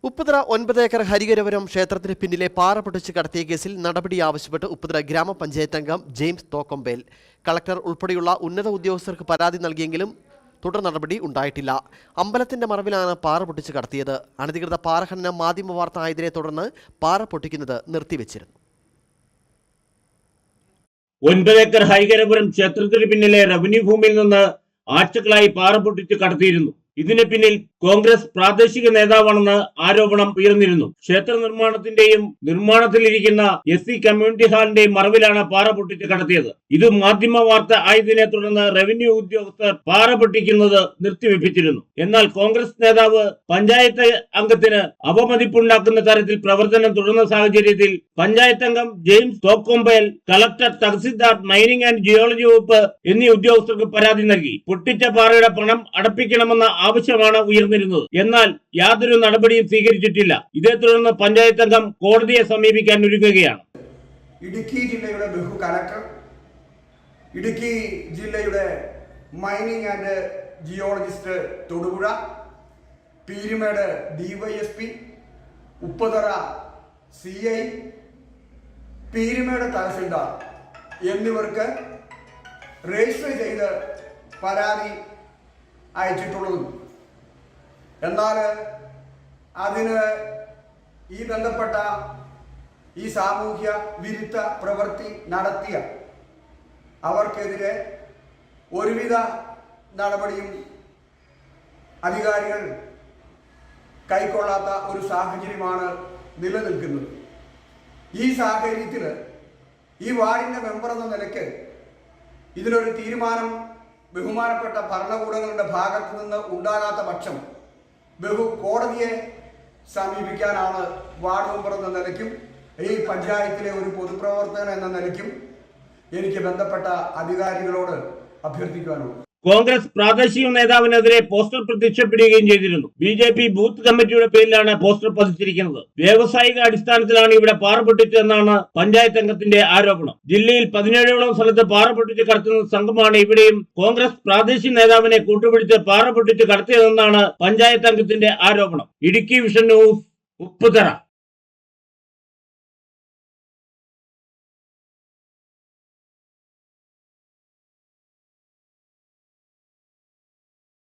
Upputhara 9 acre ഹരികരപുരം ക്ഷേത്രത്തിന് പിന്നിലെ പാറ പൊട്ടിച്ച് കടത്തിയ കേസിൽ നടപടി ആവശ്യപ്പെട്ട് ഉപ്പുതറ ഗ്രാമപഞ്ചായത്ത് അംഗം ജെയിംസ് തോക്കൊമ്പേൽ കളക്ടർ ഉൾപ്പെടെയുള്ള ഉന്നത ഉദ്യോഗസ്ഥർക്ക് പരാതി നൽകിയെങ്കിലും തുടർ നടപടി ഉണ്ടായിട്ടില്ല. അമ്പലത്തിന്റെ മറവിലാണ് പാറ പൊട്ടിച്ച് കടത്തിയത്. അനധികൃത പാറഖനനം മാധ്യമ വാർത്ത ആയതിനെ തുടർന്ന് പാറ പൊട്ടിക്കുന്നത് നിർത്തിവെച്ചിരുന്നു. 9 ഏക്കർ ഹരികരപുരം ക്ഷേത്രത്തിന് പിന്നിലെ റവന്യൂ ഭൂമിയിൽ നിന്ന് ആഴ്ചകളായി പാറ പൊട്ടിച്ച് കടത്തിയിരുന്നു. ഇതിന് പിന്നിൽ കോൺഗ്രസ് പ്രാദേശിക നേതാവാണെന്ന് ആരോപണം ഉയർന്നിരുന്നു. ക്ഷേത്ര നിർമ്മാണത്തിന്റെയും നിർമ്മാണത്തിലിരിക്കുന്ന SC കമ്മ്യൂണിറ്റി ഹാളിന്റെയും മറവിലാണ് പാറ പൊട്ടിച്ച് കടത്തിയത്. ഇത് മാധ്യമ വാർത്ത ആയതിനെ തുടർന്ന് റവന്യൂ ഉദ്യോഗസ്ഥർ പാറ പൊട്ടിക്കുന്നത് നിർത്തിവെപ്പിച്ചിരുന്നു. എന്നാൽ കോൺഗ്രസ് നേതാവ് പഞ്ചായത്ത് അംഗത്തിന് അപമതിപ്പുണ്ടാക്കുന്ന തരത്തിൽ പ്രവർത്തനം തുടർന്ന സാഹചര്യത്തിൽ പഞ്ചായത്ത് അംഗം James Thokkombel collector, tahsildar, mining and geology വകുപ്പ് എന്നീ ഉദ്യോഗസ്ഥർക്ക് പരാതി നൽകി. പൊട്ടിച്ച പാറയുടെ പണം അടപ്പിക്കണമെന്ന ആവശ്യമാണ് ഉയർന്നിരുന്നത്. എന്നാൽ യാതൊരു നടപടിയും സ്വീകരിച്ചിട്ടില്ല. ഇതേ തുടർന്ന് പഞ്ചായത്ത് അംഗം കോടതിയെ സമീപിക്കാൻ ഒരുങ്ങുകയാണ്. ഇടുക്കി ജില്ലയുടെ ബഹു കളക്ടർ, ഇടുക്കി ജില്ലയുടെ mining and geologist Thodupuzha, Peermade DYSP, Upputhara CI, Peermade tahsildar എന്നിവർക്ക് രജിസ്റ്റർ ചെയ്ത് പരാതി അയച്ചിട്ടുള്ളതും, എന്നാൽ അതിന് ഈ ബന്ധപ്പെട്ട ഈ സാമൂഹ്യ വിരുദ്ധ പ്രവൃത്തി നടത്തിയ അവർക്കെതിരെ ഒരുവിധ നടപടിയും അധികാരികൾ കൈക്കൊള്ളാത്ത ഒരു സാഹചര്യമാണ് നിലനിൽക്കുന്നത്. ഈ സാഹചര്യത്തിൽ ഈ വാർഡിൻ്റെ മെമ്പർ എന്ന നിലയ്ക്ക് ഇതിലൊരു തീരുമാനം ബഹുമാനപ്പെട്ട ഭരണകൂടങ്ങളുടെ ഭാഗത്തു നിന്ന് ഉണ്ടാകാത്ത പക്ഷം കോടതിയെ സമീപിക്കാനാണ് വാർഡ് മെമ്പർ എന്ന നിലയ്ക്കും ഈ പഞ്ചായത്തിലെ ഒരു പൊതുപ്രവർത്തകൻ എന്ന നിലയ്ക്കും എനിക്ക് ബന്ധപ്പെട്ട അധികാരികളോട് അഭ്യർത്ഥിക്കാനുള്ളത്. കോൺഗ്രസ് പ്രാദേശിക നേതാവിനെതിരെ പോസ്റ്റർ പ്രത്യക്ഷപ്പെടുകയും ചെയ്തിരുന്നു. BJP ബൂത്ത് കമ്മിറ്റിയുടെ പേരിലാണ് പോസ്റ്റർ പതിച്ചിരിക്കുന്നത്. വ്യാവസായിക അടിസ്ഥാനത്തിലാണ് ഇവിടെ പാറ പൊട്ടിച്ചതെന്നാണ് പഞ്ചായത്ത് അംഗത്തിന്റെ ആരോപണം. ജില്ലയിൽ 17ഓളം സ്ഥലത്ത് പാറ പൊട്ടിച്ച് കടത്തുന്ന സംഘമാണ് ഇവിടെയും കോൺഗ്രസ് പ്രാദേശിക നേതാവിനെ കൂട്ടുപിടിച്ച് പാറ പൊട്ടിച്ച് കടത്തിയതെന്നാണ് പഞ്ചായത്ത് അംഗത്തിന്റെ ആരോപണം. Idukki vision news, Upputhara.